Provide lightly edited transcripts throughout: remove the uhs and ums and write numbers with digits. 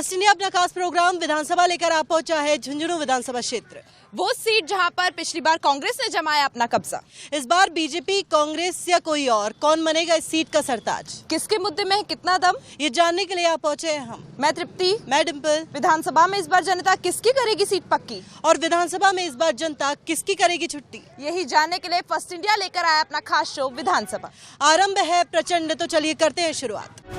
First India अपना खास programme विधानसभा लेकर आप पहुंचा है झुंझुनू विधानसभा क्षेत्र, वो सीट जहां पर पिछली बार कांग्रेस ने जमाया अपना कब्जा। इस बार बीजेपी, कांग्रेस या कोई और, कौन बनेगा इस सीट का सरताज? किसके मुद्दे में है कितना दम, ये जानने के लिए आप पहुंचे हैं हम। मैं तृप्ति, मैं डिम्पल। विधानसभा में इस बार जनता किसकी करेगी सीट पक्की, और विधानसभा में इस बार जनता किसकी करेगी छुट्टी, यही जानने के लिए फर्स्ट इंडिया लेकर आया अपना खास शो विधानसभा। आरंभ है प्रचंड, तो चलिए करते हैं शुरुआत।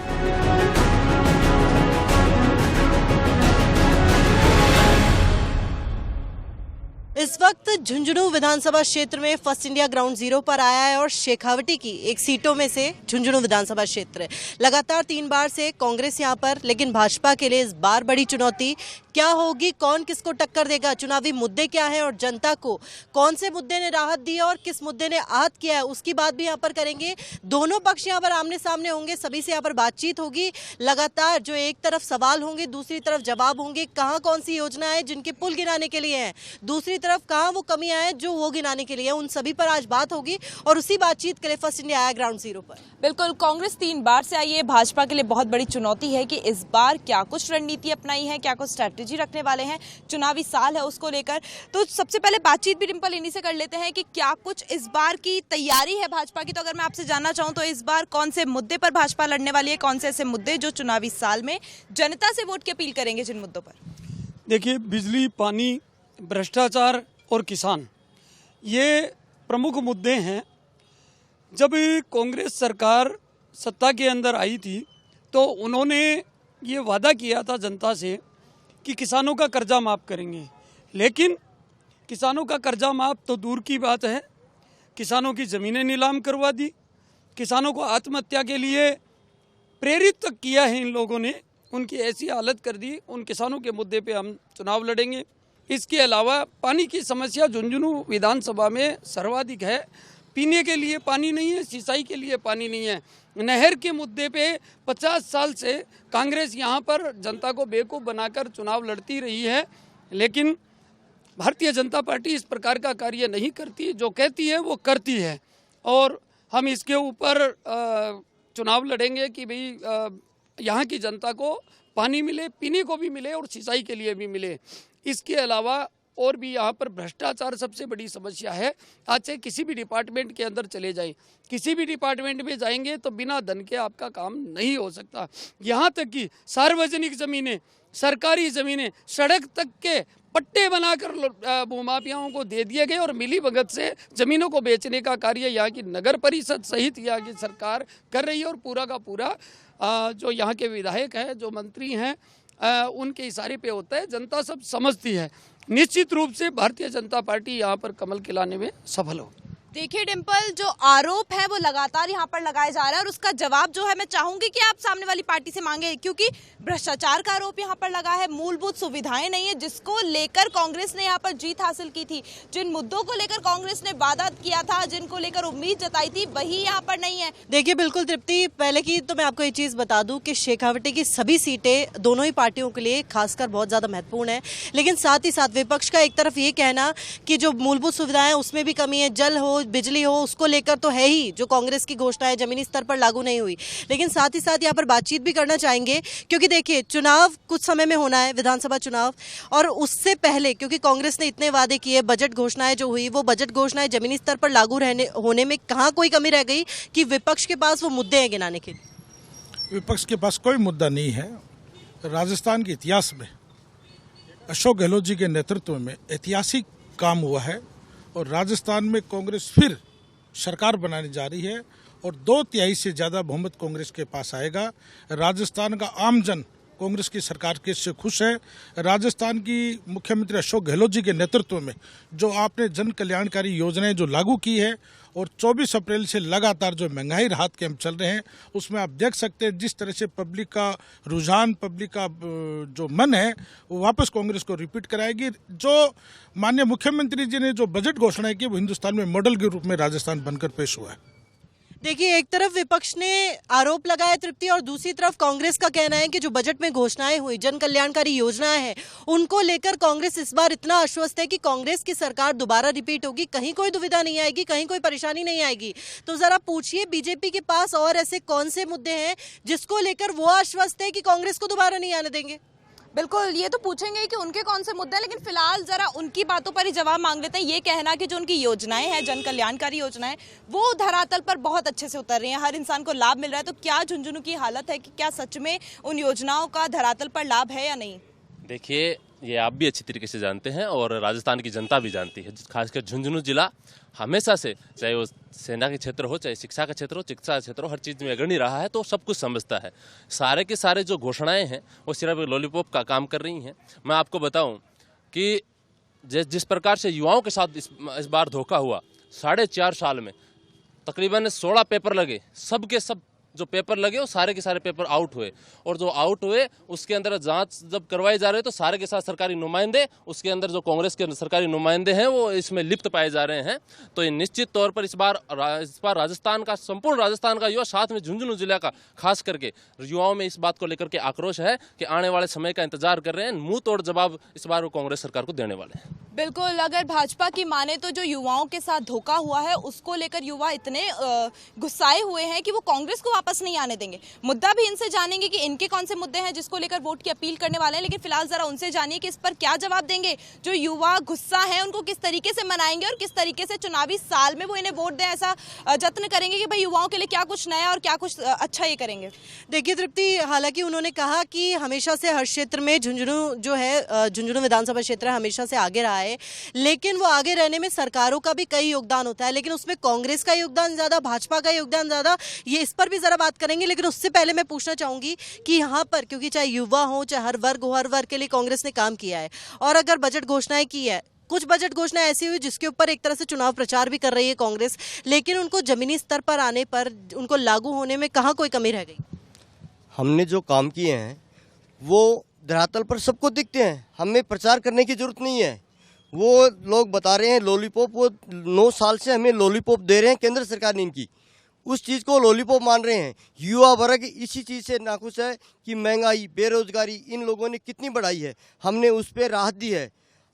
इस वक्त झुंझुनू विधानसभा क्षेत्र में फर्स्ट इंडिया ग्राउंड जीरो पर आया है और शेखावटी की एक सीटों में से झुंझुनू विधानसभा क्षेत्र लगातार 3 बार से कांग्रेस यहां पर, लेकिन भाजपा के लिए इस बार बड़ी चुनौती क्या होगी, कौन किसको टक्कर देगा, चुनावी मुद्दे क्या है और जनता को कौन से मुद्दे ने राहत दी है और किस मुद्दे ने आहत किया है, उसकी बात भी यहाँ पर करेंगे। दोनों पक्ष यहाँ पर आमने सामने होंगे, सभी से यहाँ पर बातचीत होगी। लगातार जो एक तरफ सवाल होंगे, दूसरी तरफ जवाब होंगे। कहाँ कौन सी योजना है जिनके पुल गिनाने के लिए हैं, दूसरी तरफ कहाँ वो कमियां हैं जो वो गिनाने के लिए, उन सभी पर आज बात होगी और उसी बातचीत के लिए फर्स्ट इंडिया आया ग्राउंड जीरो पर। बिल्कुल, कांग्रेस 3 बार से आई है, भाजपा के लिए बहुत बड़ी चुनौती है कि इस बार क्या कुछ रणनीति अपनाई है, क्या कुछ स्ट्रैटेजी रखने वाले हैं। चुनावी साल है उसको लेकर, तो सबसे पहले बातचीत भी डिम्पल इन्हीं से कर लेते हैं कि क्या कुछ इस बार की तैयारी है भाजपा की। तो अगर मैं आपसे जानना चाहूँ तो इस बार कौन से मुद्दे पर भाजपा लड़ने वाली है, कौन से ऐसे मुद्दे जो चुनावी साल में जनता से वोट की अपील करेंगे, जिन मुद्दों पर? देखिए, बिजली, पानी, भ्रष्टाचार और किसान, ये प्रमुख मुद्दे हैं। जब कांग्रेस सरकार सत्ता के अंदर आई थी तो उन्होंने ये वादा किया था जनता से कि किसानों का कर्जा माफ़ करेंगे, लेकिन किसानों का कर्जा माफ़ तो दूर की बात है, किसानों की ज़मीनें नीलाम करवा दी, किसानों को आत्महत्या के लिए प्रेरित तक किया है इन लोगों ने, उनकी ऐसी हालत कर दी। उन किसानों के मुद्दे पे हम चुनाव लड़ेंगे। इसके अलावा पानी की समस्या झुंझुनू विधानसभा में सर्वाधिक है। पीने के लिए पानी नहीं है, सिंचाई के लिए पानी नहीं है। नहर के मुद्दे पे 50 साल से कांग्रेस यहाँ पर जनता को बेवकूफ़ बनाकर चुनाव लड़ती रही है, लेकिन भारतीय जनता पार्टी इस प्रकार का कार्य नहीं करती, जो कहती है वो करती है। और हम इसके ऊपर चुनाव लड़ेंगे कि भाई यहाँ की जनता को पानी मिले, पीने को भी मिले और सिंचाई के लिए भी मिले। इसके अलावा और भी यहाँ पर भ्रष्टाचार सबसे बड़ी समस्या है। आज से किसी भी डिपार्टमेंट के अंदर चले जाएं, किसी भी डिपार्टमेंट में जाएंगे तो बिना धन के आपका काम नहीं हो सकता। यहाँ तक कि सार्वजनिक ज़मीनें, सरकारी ज़मीनें, सड़क तक के पट्टे बनाकर भूमाफियाओं को दे दिए गए और मिली भगत से ज़मीनों को बेचने का कार्य यहाँ की नगर परिषद सहित यहाँ की सरकार कर रही है। और पूरा का पूरा जो यहाँ के विधायक हैं, जो मंत्री हैं, उनके इशारे पे होता है। जनता सब समझती है। निश्चित रूप से भारतीय जनता पार्टी यहाँ पर कमल खिलाने में सफल हो। देखिए डिम्पल, जो आरोप है वो लगातार यहाँ पर लगाए जा रहा है और उसका जवाब जो है मैं चाहूंगी कि आप सामने वाली पार्टी से मांगे, क्योंकि भ्रष्टाचार का आरोप यहाँ पर लगा है, मूलभूत सुविधाएं नहीं है जिसको लेकर कांग्रेस ने यहाँ पर जीत हासिल की थी। जिन मुद्दों को लेकर कांग्रेस ने वादा किया था, जिनको लेकर उम्मीद जताई थी, वही यहाँ पर नहीं है। देखिए बिल्कुल तृप्ति, पहले की तो मैं आपको ये चीज़ बता दूं कि शेखावटी की सभी सीटें दोनों ही पार्टियों के लिए खासकर बहुत ज़्यादा महत्वपूर्ण है, लेकिन साथ ही साथ विपक्ष का एक तरफ ये कहना कि जो मूलभूत सुविधाएं उसमें भी कमी है, जल हो, बिजली हो, उसको लेकर तो है ही, जो कांग्रेस की घोषणा है जमीनी स्तर पर लागू नहीं हुई। लेकिन साथ ही साथ यहाँ पर बातचीत भी करना चाहेंगे, क्योंकि देखिए चुनाव कुछ समय में होना है, विधानसभा चुनाव, और उससे पहले क्योंकि कांग्रेस ने इतने वादे किए, बजट घोषणाएं जो हुई, वो बजट घोषणाएं जमीनी स्तर पर लागू होने में कहाँ कोई कमी रह गई कि विपक्ष के पास वो मुद्दे हैं गिनाने के लिए? विपक्ष के पास कोई मुद्दा नहीं है। राजस्थान के इतिहास में अशोक गहलोत जी के नेतृत्व में ऐतिहासिक काम हुआ है और राजस्थान में कांग्रेस फिर सरकार बनाने जा रही है और 2/3 से ज़्यादा बहुमत कांग्रेस के पास आएगा। राजस्थान का आम जन कांग्रेस की सरकार के से खुश है। राजस्थान की मुख्यमंत्री अशोक गहलोत जी के नेतृत्व में जो आपने जन कल्याणकारी योजनाएं जो लागू की है और 24 अप्रैल से लगातार जो महंगाई राहत कैंप चल रहे हैं, उसमें आप देख सकते हैं जिस तरह से पब्लिक का रुझान, पब्लिक का जो मन है वो वापस कांग्रेस को रिपीट कराएगी। जो माननीय मुख्यमंत्री जी ने जो बजट घोषणा की वो हिंदुस्तान में मॉडल के रूप में राजस्थान बनकर पेश हुआ है। देखिए, एक तरफ विपक्ष ने आरोप लगाया तृप्ति, और दूसरी तरफ कांग्रेस का कहना है कि जो बजट में घोषणाएं हुई, जन कल्याणकारी योजनाएं हैं, उनको लेकर कांग्रेस इस बार इतना आश्वस्त है कि कांग्रेस की सरकार दोबारा रिपीट होगी, कहीं कोई दुविधा नहीं आएगी, कहीं कोई परेशानी नहीं आएगी। तो जरा पूछिए बीजेपी के पास और ऐसे कौन से मुद्दे हैं जिसको लेकर वो आश्वस्त है कि कांग्रेस को दोबारा नहीं आने देंगे? बिल्कुल, ये तो पूछेंगे कि उनके कौन से मुद्दे हैं, लेकिन फिलहाल जरा उनकी बातों पर ही जवाब मांग लेते हैं। ये कहना कि जो उनकी योजनाएं हैं, जन कल्याणकारी योजनाएं, वो धरातल पर बहुत अच्छे से उतर रही हैं, हर इंसान को लाभ मिल रहा है, तो क्या झुंझुनू की हालत है कि क्या सच में उन योजनाओं का धरातल पर लाभ है या नहीं? देखिए, ये आप भी अच्छी तरीके से जानते हैं और राजस्थान की जनता भी जानती है, खासकर झुंझुनू जिला हमेशा से, चाहे वो सेना के क्षेत्र हो, चाहे शिक्षा का क्षेत्र हो, चिकित्सा का क्षेत्र हो, हर चीज़ में अग्रणी रहा है, तो सब कुछ समझता है। सारे के सारे जो घोषणाएं हैं वो सिर्फ लॉलीपॉप का काम कर रही हैं। मैं आपको बताऊं कि जिस प्रकार से युवाओं के साथ इस बार धोखा हुआ, 4.5 साल में तकरीबन 16 पेपर लगे, सब के सब जो पेपर लगे वो सारे के सारे पेपर आउट हुए, और जो आउट हुए उसके अंदर जांच जब करवाई जा रही है तो सारे के साथ सरकारी नुमाइंदे, उसके अंदर जो कांग्रेस के सरकारी नुमाइंदे हैं वो इसमें लिप्त पाए जा रहे हैं। तो ये निश्चित तौर पर इस बार राजस्थान का, संपूर्ण राजस्थान का युवा, साथ में झुंझुनू जिला का खास करके युवाओं में इस बात को लेकर के आक्रोश है कि आने वाले समय का इंतजार कर रहे हैं। मुंह तोड़ जवाब इस बार वो कांग्रेस सरकार को देने वाले हैं। बिल्कुल, अगर भाजपा की माने तो जो युवाओं के साथ धोखा हुआ है उसको लेकर युवा इतने गुस्साए हुए हैं कि वो कांग्रेस को वापस नहीं आने देंगे। मुद्दा भी इनसे जानेंगे कि इनके कौन से मुद्दे हैं जिसको लेकर वोट की अपील करने वाले हैं, लेकिन फिलहाल जरा उनसे जानिए कि इस पर क्या जवाब देंगे। जो युवा गुस्सा है उनको किस तरीके से मनाएंगे और किस तरीके से चुनावी साल में वो इन्हें वोट दें, ऐसा जत्न करेंगे कि भाई युवाओं के लिए क्या कुछ नया और क्या कुछ अच्छा ये करेंगे। देखिए तृप्ति, हालांकि उन्होंने कहा कि हमेशा से हर क्षेत्र में झुंझुनू जो है, झुंझुनू विधानसभा क्षेत्र हमेशा से आगे रहा है, लेकिन वो आगे रहने में सरकारों का भी कई योगदान होता है, लेकिन उसमें कांग्रेस का योगदान ज्यादा, भाजपा का योगदान ज्यादा, ये इस पर भी जरा बात करेंगे। लेकिन उससे पहले मैं पूछना चाहूंगी कि यहाँ पर, क्योंकि चाहे युवा हो चाहे हर वर्ग हो, हर वर्ग के लिए कांग्रेस ने काम किया है, और अगर बजट घोषणाएं की है, कुछ बजट घोषणाएं ऐसी हुई जिसके ऊपर एक तरह से चुनाव प्रचार भी कर रही है कांग्रेस, लेकिन उनको जमीनी स्तर पर आने पर, उनको लागू होने में कहाँ कोई कमी रह गई? हमने जो काम किए हैं वो धरातल पर सबको दिखते हैं, हमें प्रचार करने की जरूरत नहीं है। वो लोग बता रहे हैं लॉलीपॉप, वो 9 साल से हमें लॉलीपॉप दे रहे हैं, केंद्र सरकार ने इनकी, उस चीज़ को लॉलीपॉप मान रहे हैं। युवा वर्ग इसी चीज़ से नाखुश है कि महंगाई, बेरोजगारी इन लोगों ने कितनी बढ़ाई है, हमने उस पर राहत दी है।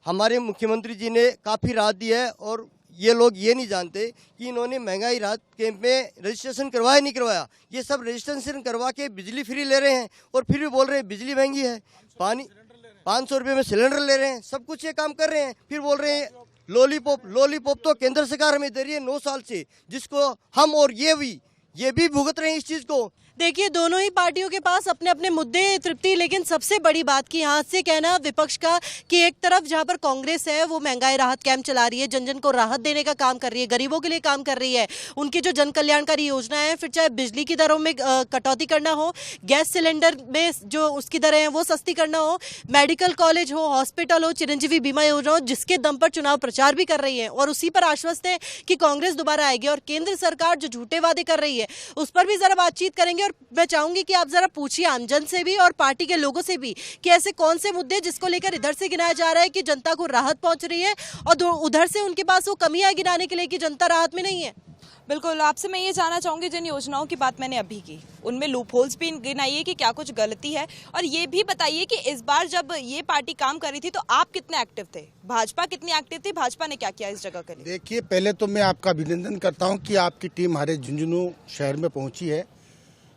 हमारे मुख्यमंत्री जी ने काफ़ी राहत दी है, और ये लोग ये नहीं जानते कि इन्होंने महंगाई राहत कैंप में रजिस्ट्रेशन करवाया नहीं करवाया। ये सब रजिस्ट्रेशन करवा के बिजली फ्री ले रहे हैं और फिर भी बोल रहे हैं बिजली महंगी है, पानी 500 रुपये में सिलेंडर ले रहे हैं, सब कुछ ये काम कर रहे हैं, फिर बोल रहे हैं लॉलीपॉप। लॉलीपॉप तो केंद्र सरकार हमें दे रही है 9 साल से, जिसको हम और ये भी भुगत रहे हैं इस चीज़ को। देखिए, दोनों ही पार्टियों के पास अपने अपने मुद्दे तृप्ति, लेकिन सबसे बड़ी बात की यहाँ से कहना विपक्ष का कि एक तरफ जहाँ पर कांग्रेस है वो महंगाई राहत कैंप चला रही है, जन जन को राहत देने का काम कर रही है, गरीबों के लिए काम कर रही है, उनकी जो जन कल्याणकारी योजनाएं हैं, फिर चाहे बिजली की दरों में कटौती करना हो, गैस सिलेंडर में जो उसकी दरें हैं वो सस्ती करना हो, मेडिकल कॉलेज हो, हॉस्पिटल हो, चिरंजीवी बीमा योजना हो, जिसके दम पर चुनाव प्रचार भी कर रही है और उसी पर आश्वस्त है कि कांग्रेस दोबारा आएगी। और केंद्र सरकार जो झूठे वादे कर रही है उस पर भी जरा बातचीत करेंगे, और मैं चाहूंगी कि आप जरा पूछिए आमजन से भी और पार्टी के लोगों से भी कि ऐसे कौन से मुद्दे जिसको लेकर इधर से गिनाया जा रहा है कि जनता को राहत पहुंच रही है, और उधर से उनके पास वो कमियां गिनाने के लिए कि जनता राहत में नहीं है। बिल्कुल, आपसे मैं ये जानना चाहूंगी, जिन योजनाओं की बात मैंने अभी की उनमें लूप होल्स भी गिनाइए कि क्या कुछ गलती है, और ये भी बताइए कि इस बार जब ये पार्टी काम कर रही थी तो आप कितने एक्टिव थे, भाजपा कितनी एक्टिव थी, भाजपा ने क्या किया इस जगह के लिए? देखिए, पहले तो मैं आपका अभिनंदन करता हूं कि आपकी टीम हमारे झुंझुनू शहर में पहुंची है।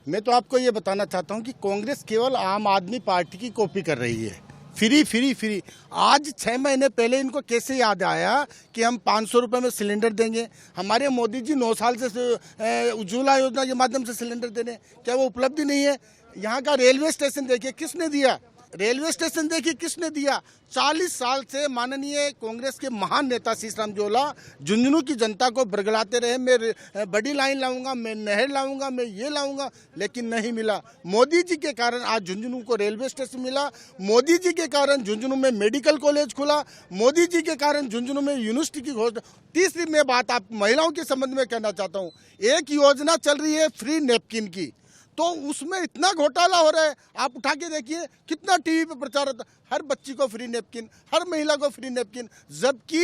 मैं तो आपको ये बताना चाहता हूं कि कांग्रेस केवल आम आदमी पार्टी की कॉपी कर रही है, फ्री फ्री फ्री। आज 6 महीने पहले इनको कैसे याद आया कि हम 500 रुपये में सिलेंडर देंगे? हमारे मोदी जी 9 साल से उज्ज्वला योजना के माध्यम से सिलेंडर दे रहे हैं, क्या वो उपलब्धि नहीं है? यहाँ का रेलवे स्टेशन देखिए किसने दिया, रेलवे स्टेशन देखिए किसने दिया। 40 साल से माननीय कांग्रेस के महान नेता शीशराम जोला झुंझुनू की जनता को बरगलाते रहे, मैं बड़ी लाइन लाऊंगा, मैं नहर लाऊंगा, मैं ये लाऊंगा, लेकिन नहीं मिला। मोदी जी के कारण आज झुंझुनू को रेलवे स्टेशन मिला, मोदी जी के कारण झुंझुनू में मेडिकल कॉलेज खुला, मोदी जी के कारण झुंझुनू में यूनिवर्सिटी की घोषणा। तीसरी मैं बात आप महिलाओं के संबंध में कहना चाहता हूँ, एक योजना चल रही है फ्री नैपकिन की, तो उसमें इतना घोटाला हो रहा है। आप उठा के देखिए कितना टीवी पे प्रचार होता है, हर बच्ची को फ्री नैपकिन, हर महिला को फ्री नैपकिन, जबकि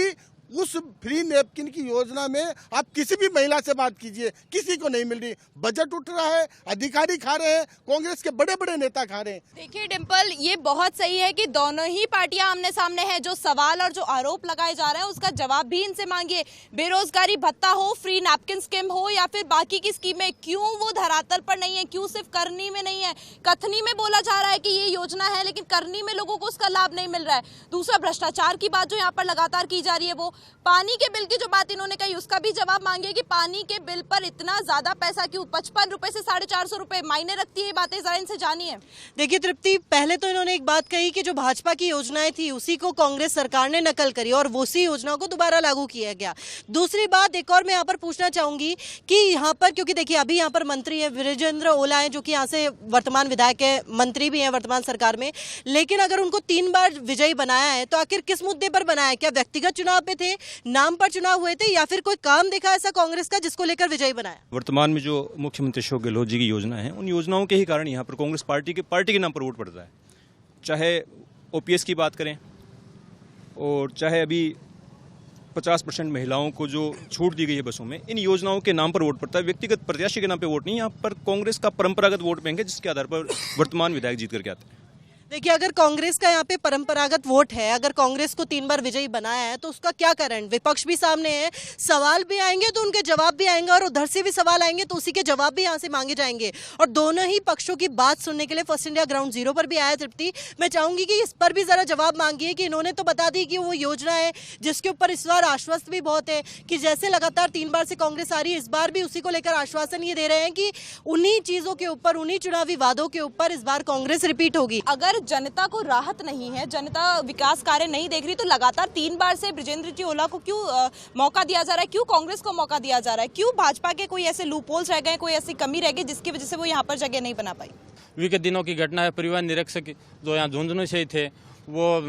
उस फ्री नैपकिन की योजना में आप किसी भी महिला से बात कीजिए, किसी को नहीं मिल रही। बजट उठ रहा है, अधिकारी खा रहे हैं, कांग्रेस के बड़े बड़े नेता खा रहे हैं। देखिए डिम्पल, ये बहुत सही है कि दोनों ही पार्टियां आमने सामने हैं। जो सवाल और जो आरोप लगाए जा रहे हैं उसका जवाब भी इनसे मांगिए। बेरोजगारी भत्ता हो, फ्री नैपकिन स्कीम हो या फिर बाकी की स्कीमें, क्यों वो धरातल पर नहीं है? क्यों सिर्फ करनी में नहीं है? कथनी में बोला जा रहा है कि ये योजना है, लेकिन करनी में लोगों को उसका लाभ नहीं मिल रहा है। दूसरा, भ्रष्टाचार की बात जो यहाँ पर लगातार की जा रही है, वो पानी के बिल की जो बात इन्होंने कही उसका भी जवाब मांगे कि पानी के बिल पर इतना ज्यादा पैसा क्यों? 55 रुपए से 450 रुपए मायने रखती है। बातें जरा इनसे जानिए। देखिए तृप्ति, पहले तो इन्होंने एक बात कही कि जो भाजपा की योजनाएं थी उसी को कांग्रेस सरकार ने नकल करी और उसी योजनाओं को दोबारा लागू किया गया। दूसरी बात एक और मैं यहाँ पर पूछना चाहूंगी कि यहाँ पर, क्योंकि देखिए अभी यहाँ पर मंत्री है वीरेंद्र ओला है, जो कि यहाँ से वर्तमान विधायक है, मंत्री भी हैं वर्तमान सरकार में, लेकिन अगर उनको 3 बार विजयी बनाया है तो आखिर किस मुद्दे पर बनाया है? क्या व्यक्तिगत चुनाव पे थे, नाम पर चुनाव हुए थे, या फिर कोई काम देखा ऐसा कांग्रेस का जिसको लेकर विजयी बनाया? वर्तमान में जो मुख्यमंत्री अशोक गहलोत जी की योजना है, उन योजनाओं के ही कारण यहाँ पर कांग्रेस पार्टी के नाम पर वोट पड़ता है। चाहे ओपीएस की बात करें और चाहे अभी 50% महिलाओं को जो छूट दी गई है बसों में, इन योजनाओं के नाम पर वोट पड़ता है। व्यक्तिगत प्रत्याशी के नाम पे वोट नहीं। यहाँ पर कांग्रेस का परंपरागत वोट बैंक है, जिसके आधार पर वर्तमान विधायक जीत करके आते हैं। देखिए, अगर कांग्रेस का यहाँ पे परंपरागत वोट है, अगर कांग्रेस को 3 बार विजयी बनाया है तो उसका क्या कारण? विपक्ष भी सामने है, सवाल भी आएंगे तो उनके जवाब भी आएंगे, और उधर से भी सवाल आएंगे तो उसी के जवाब भी यहाँ से मांगे जाएंगे। और दोनों ही पक्षों की बात सुनने के लिए फर्स्ट इंडिया ग्राउंड जीरो पर भी आया तृप्ति। मैं चाहूंगी कि इस पर भी जरा जवाब मांगिए कि इन्होंने तो बता दी कि वो योजना है जिसके ऊपर इस बार आश्वस्त भी बहुत है कि जैसे लगातार 3 बार से कांग्रेस आ रही है, इस बार भी उसी को लेकर आश्वासन ये दे रहे हैं कि उन्हीं चीजों के ऊपर, उन्हीं चुनावी वादों के ऊपर इस बार कांग्रेस रिपीट होगी। अगर जनता को राहत नहीं है, जनता विकास कार्य नहीं देख रही, तो लगातार 3 बार से बृजेंद्र जी ओला को क्यों मौका दिया जा रहा है? क्यों कांग्रेस को मौका दिया जा रहा है? क्यों भाजपा के कोई ऐसे लूपहोल्स रह गए, कोई ऐसी कमी रह गई जिसकी वजह से वो यहाँ पर जगह नहीं बना पाई? विगत दिनों की घटना है। परिवहन निरीक्षक जो यहाँ झुंझुनू से ही थे, वो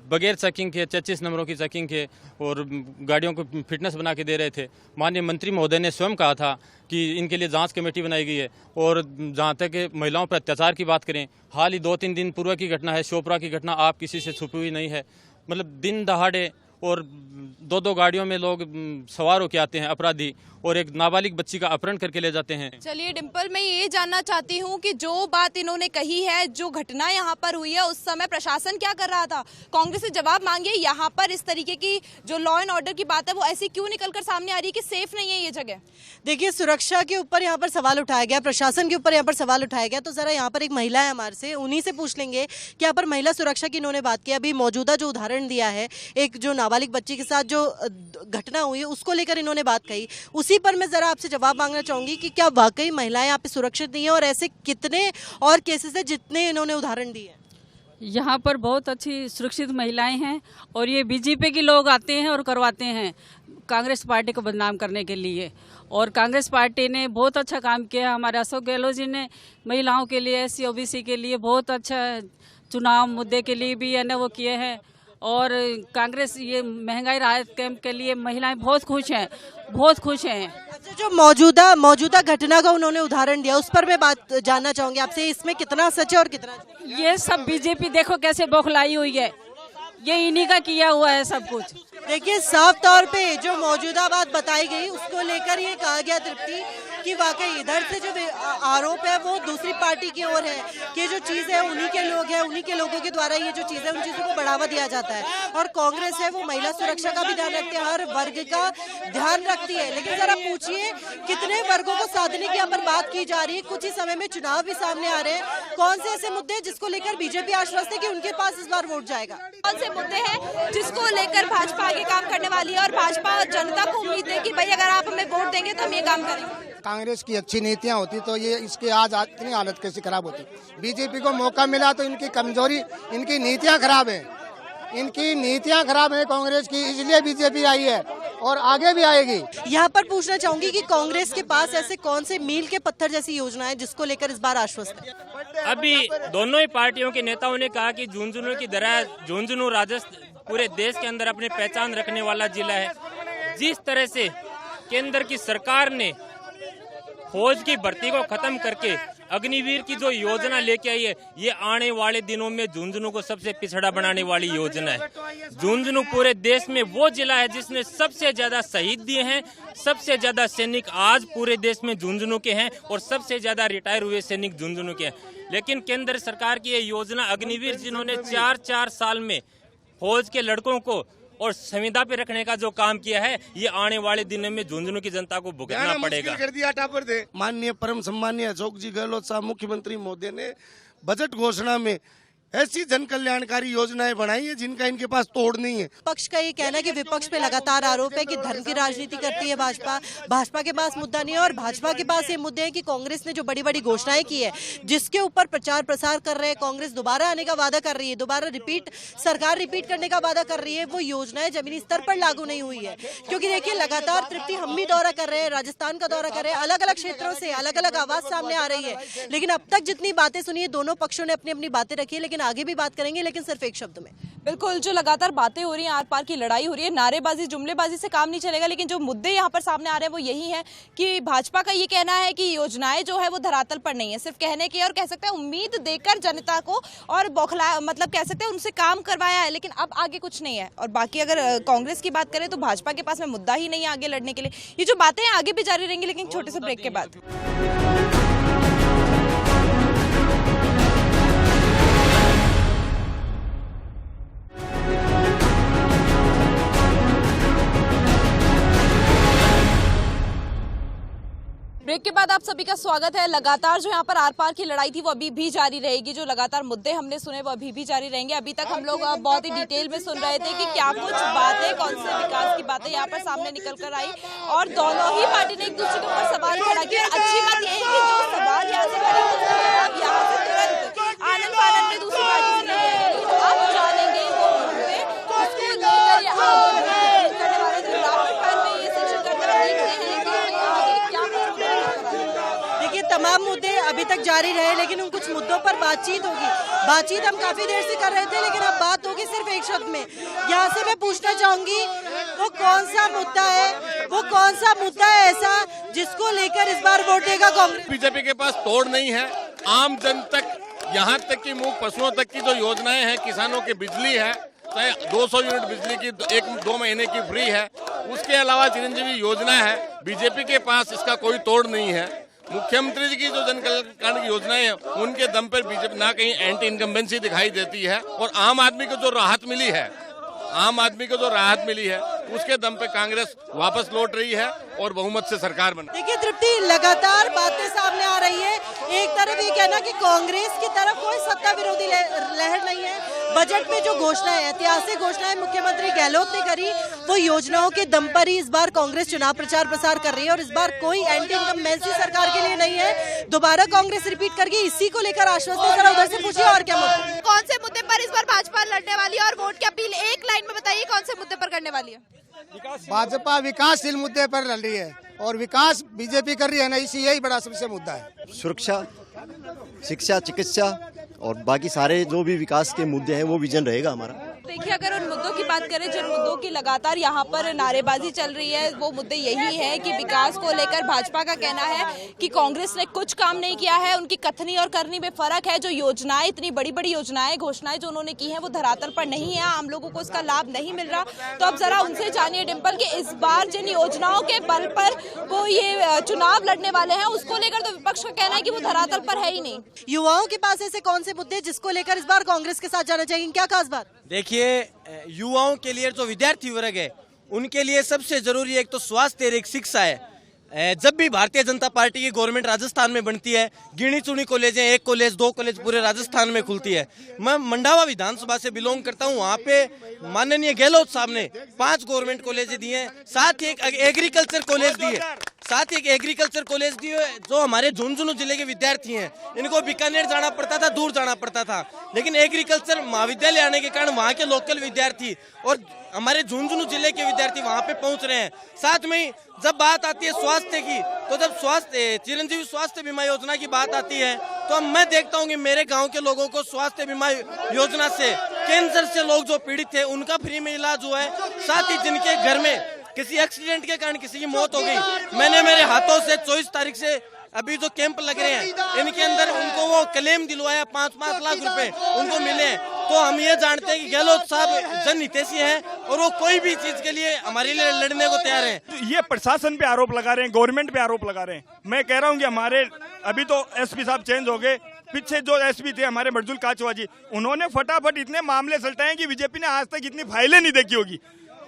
बगैर चेकिंग के 33 नंबरों की चेकिंग के और गाड़ियों को फिटनेस बना के दे रहे थे। माननीय मंत्री महोदय ने स्वयं कहा था कि इनके लिए जांच कमेटी बनाई गई है। और जहाँ तक महिलाओं पर अत्याचार की बात करें, हाल ही 2-3 दिन पूर्व की घटना है, शोपरा की घटना, आप किसी से छुपी हुई नहीं है। मतलब दिन दहाड़े और 2-2 गाड़ियों में लोग सवार होकर आते हैं अपराधी, और एक नाबालिग बच्ची का अपहरण करके ले जाते हैं। चलिए डिम्पल, मैं ये जानना चाहती हूँ कि जो बात इन्होंने कही है, जो घटना यहाँ पर हुई है, उस समय प्रशासन क्या कर रहा था? कांग्रेस से जवाब मांगे। यहाँ पर इस तरीके की जो लॉ एंड ऑर्डर की बात है वो ऐसी क्यों निकलकर सामने आ रही है कि सेफ नहीं है ये जगह? देखिए, सुरक्षा के ऊपर यहाँ पर सवाल उठाया गया, प्रशासन के ऊपर यहाँ पर सवाल उठाया गया, तो जरा यहाँ पर एक महिला है हमारे से, उन्हीं से पूछ लेंगे कि यहाँ पर महिला सुरक्षा की इन्होंने बात की। अभी मौजूदा जो उदाहरण दिया है, एक जो नाबालिग बच्ची के साथ जो घटना हुई है उसको लेकर इन्होंने बात कही, उसी पर मैं जरा आपसे जवाब मांगना चाहूंगी कि क्या वाकई महिलाएं यहाँ पे सुरक्षित नहीं है, और ऐसे कितने और केसेस है जितने इन्होंने उदाहरण दिए हैं? यहाँ पर बहुत अच्छी सुरक्षित महिलाएं हैं, और ये बीजेपी के लोग आते हैं और करवाते हैं कांग्रेस पार्टी को बदनाम करने के लिए। और कांग्रेस पार्टी ने बहुत अच्छा काम किया। हमारे अशोक गहलोत जी ने महिलाओं के लिए, SC OBC के लिए बहुत अच्छा चुनाव मुद्दे के लिए भी है ना वो किए हैं। और कांग्रेस ये महंगाई राहत कैंप के लिए महिलाएं बहुत खुश हैं, बहुत खुश हैं। अच्छा, जो मौजूदा घटना का उन्होंने उदाहरण दिया, उस पर मैं बात जानना चाहूंगी आपसे, इसमें कितना सच है और कितना? ये सब बीजेपी देखो कैसे बौखलाई हुई है, ये इन्हीं का किया हुआ है सब कुछ। देखिए, साफ तौर पे जो मौजूदा बात बताई गई उसको लेकर ये कहा गया तृप्ति कि वाकई इधर से जो आरोप है वो दूसरी पार्टी की ओर है कि जो चीज़ है उन्हीं के लोग हैं, उन्हीं के लोगों के द्वारा ये जो चीज़ है उन चीज़ों को बढ़ावा दिया जाता है। और कांग्रेस है वो महिला सुरक्षा का भी ध्यान रखती है, हर वर्ग का ध्यान रखती है। लेकिन जरा पूछिए, कितने वर्गों को साधने की यहाँ पर बात की जा रही है? कुछ ही समय में चुनाव भी सामने आ रहे हैं। कौन से ऐसे मुद्दे जिसको लेकर बीजेपी आश्वस्त है कि उनके पास इस बार वोट जाएगा? कौन से मुद्दे हैं जिसको लेकर भाजपा आगे काम करने वाली है और भाजपा और जनता को उम्मीद है कि भाई अगर आप हमें वोट देंगे तो हम ये काम करेंगे? कांग्रेस की अच्छी नीतियां होती तो ये इसके आज इतनी हालत कैसी खराब होती। बीजेपी को मौका मिला तो इनकी कमजोरी, इनकी नीतियां खराब हैं, इनकी नीतियां खराब है कांग्रेस की, इसलिए बीजेपी आई है और आगे भी आएगी। यहाँ पर पूछना चाहूंगी कि कांग्रेस के पास ऐसे कौन से मील के पत्थर जैसी योजना है जिसको लेकर इस बार आश्वस्त है? अभी दोनों ही पार्टियों के नेताओं ने कहा कि झुंझुनू की तरह झुंझुनू राजस्थान पूरे देश के अंदर अपनी पहचान रखने वाला जिला है। जिस तरह से केंद्र की सरकार ने फौज की भर्ती को खत्म करके अग्निवीर की जो योजना लेके आई है, ये आने वाले दिनों में झुंझुनू को सबसे पिछड़ा बनाने वाली योजना है। झुंझुनू पूरे देश में वो जिला है जिसने सबसे ज्यादा शहीद दिए हैं, सबसे ज्यादा सैनिक आज पूरे देश में झुंझुनू के हैं और सबसे ज्यादा रिटायर हुए सैनिक झुंझुनू के हैं। लेकिन केंद्र सरकार की ये योजना अग्निवीर, जिन्होंने 4-4 साल में फौज के लड़कों को और संविदा पे रखने का जो काम किया है, ये आने वाले दिनों में झुंझुनू की जनता को भुगतना पड़ेगा। कर दिया टापर दे। माननीय परम सम्मानीय अशोक जी गहलोत साहब मुख्यमंत्री महोदय ने बजट घोषणा में ऐसी जन कल्याणकारी योजनाएं बनाई है जिनका इनके पास तोड़ नहीं है। पक्ष का ये कहना है कि विपक्ष पे लगातार आरोप है कि धर्म की राजनीति करती है भाजपा के पास मुद्दा नहीं है और भाजपा के पास ये मुद्दे हैं कि कांग्रेस ने जो बड़ी बड़ी घोषणाएं की है, जिसके ऊपर प्रचार प्रसार कर रहे हैं, कांग्रेस दोबारा आने का वादा कर रही है, दोबारा सरकार रिपीट करने का वादा कर रही है, वो योजनाएं जमीनी स्तर पर लागू नहीं हुई है। क्योंकि देखिए लगातार तृप्ति हम भी दौरा कर रहे हैं, राजस्थान का दौरा कर रहे हैं, अलग अलग क्षेत्रों से अलग अलग आवाज सामने आ रही है, लेकिन अब तक जितनी बातें सुनी है, दोनों पक्षों ने अपनी अपनी बातें रखी है, लेकिन आगे भी बात करेंगे, लेकिन सिर्फ एक शब्द में। बिल्कुल, जो लगातार बातें हो रही हैं, आर पार की लड़ाई हो रही है, नारेबाजी जुमलेबाजी से काम नहीं चलेगा, लेकिन जो मुद्दे यहाँ पर सामने आ रहे हैं वो यही है कि भाजपा का ये कहना है कि योजनाएं जो है वो धरातल पर नहीं है, सिर्फ कहने की और कह सकते हैं उम्मीद देकर जनता को और बौखला, मतलब कह सकते हैं उनसे काम करवाया है, लेकिन अब आगे कुछ नहीं है। और बाकी अगर कांग्रेस की बात करें तो भाजपा के पास में मुद्दा ही नहीं है आगे लड़ने के लिए। ये जो बातें हैं आगे भी जारी रहेंगी, लेकिन छोटे से ब्रेक के बाद। ब्रेक के बाद आप सभी का स्वागत है। लगातार जो यहाँ पर आर पार की लड़ाई थी वो अभी भी जारी रहेगी, जो लगातार मुद्दे हमने सुने वो अभी भी जारी रहेंगे। अभी तक हम लोग बहुत ही डिटेल में सुन रहे थे कि क्या कुछ बातें, कौन से विकास की बातें यहाँ पर सामने निकल कर आई और दोनों ही पार्टी ने एक दूसरे के ऊपर सवाल खड़ा किया। अच्छी बात यह है कि जो सवाल यहाँ से खड़े होते हैं यहाँ से तुरंत आनंद पानंद में दूसरी पार्टी से नहीं आएंगे। आप जानेंगे वो मुद्दे उसको लेकर करने वाले जो राष्ट्रपाल में ये सेशन करते हुए देखते हैं कि तमाम मुद्दे अभी तक जारी रहे, लेकिन उन कुछ मुद्दों पर बातचीत होगी। बातचीत हम काफी देर से कर रहे थे, लेकिन अब बात होगी सिर्फ एक शब्द में। यहाँ से मैं पूछना चाहूंगी वो कौन सा मुद्दा है ऐसा जिसको लेकर इस बार वोट देगा कांग्रेस? बीजेपी के पास तोड़ नहीं है। आम जन तक, यहाँ तक कि मूक पशुओं तक की जो योजनाएं हैं, किसानों की बिजली है, चाहे 200 यूनिट बिजली की 1-2 महीने की फ्री है, उसके अलावा चिरंजीवी योजना है, बीजेपी के पास इसका कोई तोड़ नहीं है। मुख्यमंत्री जी की जो जन कल्याण की योजनाएं हैं, उनके दम पर बीजेपी ना कहीं एंटी इनकम्बेंसी दिखाई देती है और आम आदमी को जो राहत मिली है, उसके दम पे कांग्रेस वापस लौट रही है और बहुमत से सरकार बन। देखिए तृप्ति, लगातार बातें सामने आ रही है। एक तरफ ये कहना कि कांग्रेस की तरफ कोई सत्ता विरोधी लहर नहीं है। बजट में जो घोषणाएं, ऐतिहासिक घोषणाएं मुख्यमंत्री गहलोत ने करी, वो योजनाओं के दम पर ही इस बार कांग्रेस चुनाव प्रचार प्रसार कर रही है और इस बार कोई एंटी इनकम्बेंसी सरकार के लिए नहीं है। दोबारा कांग्रेस रिपीट करके इसी को लेकर आश्वस्त है। जरा उधर से पूछिए और क्या मुद्दे, कौन से मुद्दे पर इस बार भाजपा लड़ने वाली है और वोट की अपील एक लाइन में बताइए, कौन से मुद्दे पर करने वाली है? भाजपा विकासशील मुद्दे पर लड़ रही है और विकास बीजेपी कर रही है ना, इसी यही बड़ा सबसे मुद्दा है। सुरक्षा, शिक्षा, चिकित्सा और बाकी सारे जो भी विकास के मुद्दे हैं वो विजन रहेगा हमारा। देखिए, अगर उन मुद्दों की बात करें जिन मुद्दों की लगातार यहाँ पर नारेबाजी चल रही है, वो मुद्दे यही है कि विकास को लेकर भाजपा का कहना है कि कांग्रेस ने कुछ काम नहीं किया है, उनकी कथनी और करनी में फर्क है। जो योजनाएं, इतनी बड़ी बड़ी योजनाएं, घोषणाएं जो उन्होंने की हैं वो धरातल पर नहीं है, आम लोगों को इसका लाभ नहीं मिल रहा। तो अब जरा उनसे जानिए डिम्पल कि इस बार जिन योजनाओं के बल पर वो ये चुनाव लड़ने वाले हैं, उसको लेकर तो विपक्ष का कहना है कि वो धरातल पर है ही नहीं। युवाओं के पास ऐसे कौन से मुद्दे जिसको लेकर इस बार कांग्रेस के साथ जाना चाहिए, क्या खास बात? देखिए, युवाओं के लिए जो विद्यार्थी वर्ग है उनके लिए सबसे जरूरी एक तो स्वास्थ्य और एक शिक्षा है। जब भी भारतीय जनता पार्टी की गवर्नमेंट राजस्थान में बनती है, गिनी चुनी कॉलेजें, 1 कॉलेज 2 कॉलेज पूरे राजस्थान में खुलती है। मैं मंडावा विधानसभा से बिलोंग करता हूं, वहां पे माननीय गहलोत साहब ने 5 गवर्नमेंट कॉलेज दिए हैं, साथ ही एक एग्रीकल्चर कॉलेज दिए, जो हमारे झुंझुनू जिले के विद्यार्थी हैं, इनको बीकानेर जाना पड़ता था, दूर जाना पड़ता था, लेकिन एग्रीकल्चर महाविद्यालय आने के कारण वहाँ के लोकल विद्यार्थी और हमारे झुंझुनू जिले के विद्यार्थी वहाँ पे पहुँच रहे हैं। साथ में जब बात आती है स्वास्थ्य की, तो जब चिरंजीवी स्वास्थ्य बीमा योजना की बात आती है, तो मैं देखता हूँ कि मेरे गाँव के लोगों को स्वास्थ्य बीमा योजना से, कैंसर से लोग जो पीड़ित थे उनका फ्री में इलाज हुआ है। साथ ही जिनके घर में किसी एक्सीडेंट के कारण किसी की मौत हो गई, मैंने मेरे हाथों से 24 तारीख से अभी जो कैंप लग रहे हैं इनके अंदर उनको वो क्लेम दिलवाया 5-5 लाख रुपए उनको मिले। तो हम ये जानते हैं कि गहलोत साहब जनहितैषी हैं और वो कोई भी चीज के लिए हमारे लिए लड़ने को तैयार हैं। ये प्रशासन पे आरोप लगा रहे हैं, गवर्नमेंट पे आरोप लगा रहे हैं। मैं कह रहा हूँ कि हमारे अभी तो एसपी साहब चेंज हो गए, पीछे जो एसपी थे हमारे मर्जुल काचवा जी, उन्होंने फटाफट इतने मामले सल्टाए कि बीजेपी ने आज तक इतनी फाइलें नहीं देखी होगी।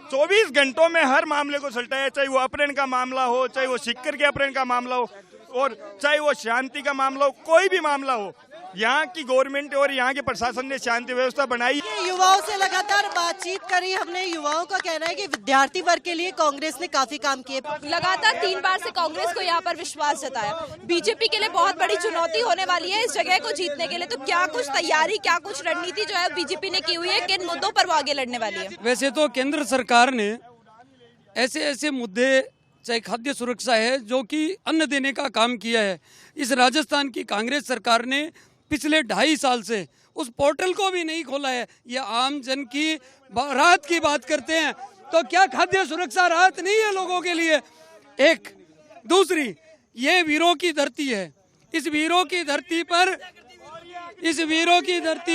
24 घंटों में हर मामले को सल्टाया, चाहे वो अपहरण का मामला हो, चाहे वो सिक्कर के अपहरण का मामला हो, और चाहे वो शांति का मामला हो, कोई भी मामला हो, यहाँ की गवर्नमेंट और यहाँ के प्रशासन ने शांति व्यवस्था बनाई। युवाओं से लगातार बातचीत करी हमने। युवाओं का कहना है कि विद्यार्थी वर्ग के लिए कांग्रेस ने काफी काम किए। लगातार 3 बार से कांग्रेस को यहाँ पर विश्वास जताया। बीजेपी के लिए बहुत बड़ी चुनौती होने वाली है इस जगह को जीतने के लिए। तो क्या कुछ तैयारी, क्या कुछ रणनीति जो है बीजेपी ने की हुई है, किन मुद्दों पर वो आगे लड़ने वाली है? वैसे तो केंद्र सरकार ने ऐसे ऐसे मुद्दे, चाहे खाद्य सुरक्षा है, जो कि अन्न देने का काम किया है। इस राजस्थान की कांग्रेस सरकार ने पिछले 2.5 साल से उस पोर्टल को भी नहीं खोला है। ये आम जन की राहत की बात करते हैं, तो क्या खाद्य सुरक्षा राहत नहीं है लोगों के लिए? एक दूसरी, ये वीरों की धरती है। इस वीरों की धरती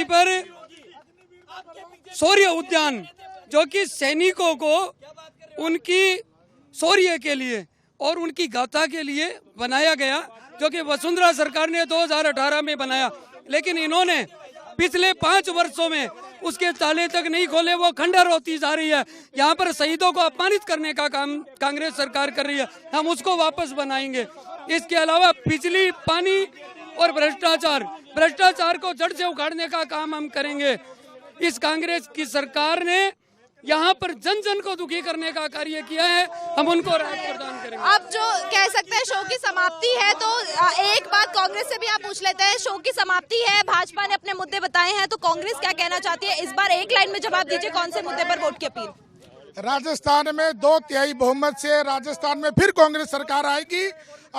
पर शौर्य उद्यान, जो कि सैनिकों को उनकी शौर्य के लिए और उनकी गाथा के लिए बनाया गया, जो कि वसुंधरा सरकार ने 2018 में बनाया, लेकिन इन्होंने पिछले 5 वर्षों में उसके ताले तक नहीं खोले। वो खंडर होती जा रही है। यहाँ पर शहीदों को अपमानित करने का काम कांग्रेस सरकार कर रही है। हम उसको वापस बनाएंगे। इसके अलावा बिजली, पानी और भ्रष्टाचार को जड़ से उखाड़ने का काम हम करेंगे। इस कांग्रेस की सरकार ने यहाँ पर जन जन को दुखी करने का कार्य किया है, हम उनको राहत प्रदान करेंगे। अब जो कह सकते हैं शो की समाप्ति है, तो एक बात कांग्रेस से भी आप पूछ लेते हैं। शो की समाप्ति है, भाजपा ने अपने मुद्दे बताए हैं, तो कांग्रेस क्या कहना चाहती है? इस बार एक लाइन में जवाब दीजिए, कौन से मुद्दे पर वोट की अपील? राजस्थान में 2/3 बहुमत से राजस्थान में फिर कांग्रेस सरकार आएगी।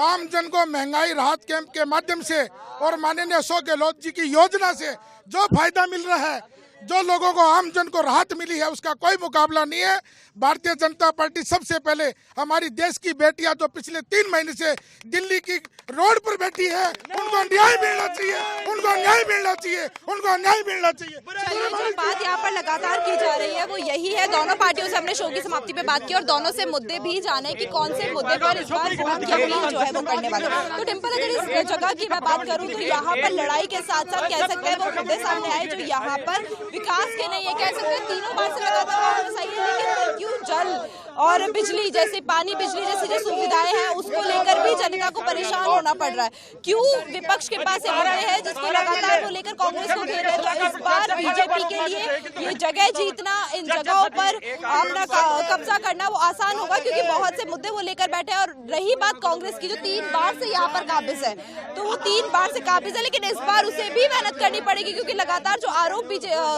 आम जन को महंगाई राहत कैंप के माध्यम से और माननीय अशोक गहलोत जी की योजना से जो फायदा मिल रहा है, जो लोगों को, आम जन को राहत मिली है, उसका कोई मुकाबला नहीं है। भारतीय जनता पार्टी सबसे पहले हमारी देश की बेटियां जो पिछले 3 महीने से दिल्ली की रोड पर बैठी है, उनको न्याय मिलना चाहिए, उनको न्याय मिलना चाहिए, उनको न्याय मिलना चाहिए। जो बात यहाँ पर लगातार की जा रही है वो यही है। दोनों पार्टियों से हमने शो की समाप्ति पे बात की और दोनों से मुद्दे भी जाने कि कौन से मुद्दे पर इस बार वोट की अपील जो है वो करने वाले। तो डिम्पल, अगर इस जगह की मैं बात करूँ तो यहाँ पर लड़ाई के साथ साथ कह सकते हैं वो मुद्दे सामने आए जो यहाँ पर विकास के नहीं है। कह सकते हैं 3 बार से लगातार कांग्रेस आई है, लेकिन क्यों जल और बिजली जैसे, पानी बिजली जैसी जो सुविधाएं हैं उसको लेकर भी जनता को परेशान होना पड़ रहा है? क्यों विपक्ष के पास ये मुद्दे हैं जिसको लगातार वो लेकर कांग्रेस को घेर रहे हैं? तो इस बार बीजेपी के लिए ये जगह जीतना, इन जगहों पर अपना कब्जा करना वो आसान होगा, क्योंकि बहुत से मुद्दे वो लेकर बैठे हैं। और रही बात कांग्रेस की, जो 3 बार से यहाँ पर काबिज है, तो वो 3 बार से काबिज है, लेकिन इस बार उसे भी मेहनत करनी पड़ेगी, क्योंकि लगातार जो आरोप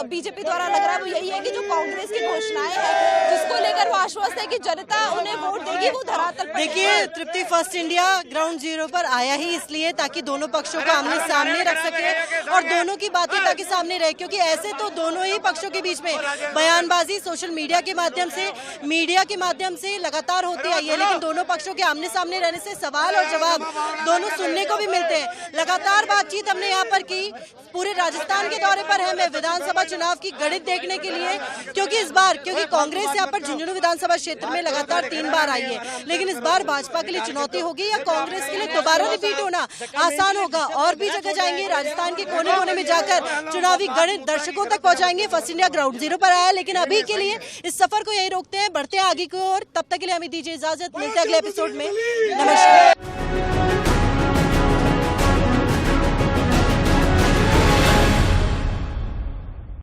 बीजेपी द्वारा लग रहा है वो यही है कि जो कांग्रेस की घोषणाएं हैं जिसको लेकर वो आश्वस्त है कि जनता उन्हें वोट देगी, वो धरातल पर। देखिए, तृप्ति फर्स्ट इंडिया ग्राउंड जीरो पर आया ही इसलिए ताकि दोनों पक्षों को आमने सामने रख सके और दोनों की बातें ताकि सामने रहे, क्योंकि ऐसे तो दोनों ही पक्षों के बीच में बयानबाजी सोशल मीडिया के माध्यम से लगातार होती आई है, लेकिन दोनों पक्षों के आमने सामने रहने से सवाल और जवाब दोनों सुनने को भी मिलते हैं। लगातार बातचीत हमने यहाँ पर की। पूरे राजस्थान के दौरे पर है मैं विधानसभा चुनाव की गणित देखने के लिए, क्योंकि कांग्रेस यहाँ पर झुंझुनू विधानसभा क्षेत्र में लगातार 3 बार आई है, लेकिन इस बार भाजपा के लिए चुनौती होगी या कांग्रेस के लिए दोबारा रिपीट होना आसान होगा? और भी जगह जाएंगे, राजस्थान के कोने कोने में जाकर चुनावी गणित दर्शकों तक पहुंचाएंगे। फर्स्ट इंडिया ग्राउंड जीरो पर आया, लेकिन अभी के लिए इस सफर को यही रोकते हैं, बढ़ते हैं आगे की ओर। तब तक के लिए हमें दीजिए इजाजत, मिलते हैं अगले एपिसोड में। नमस्कार।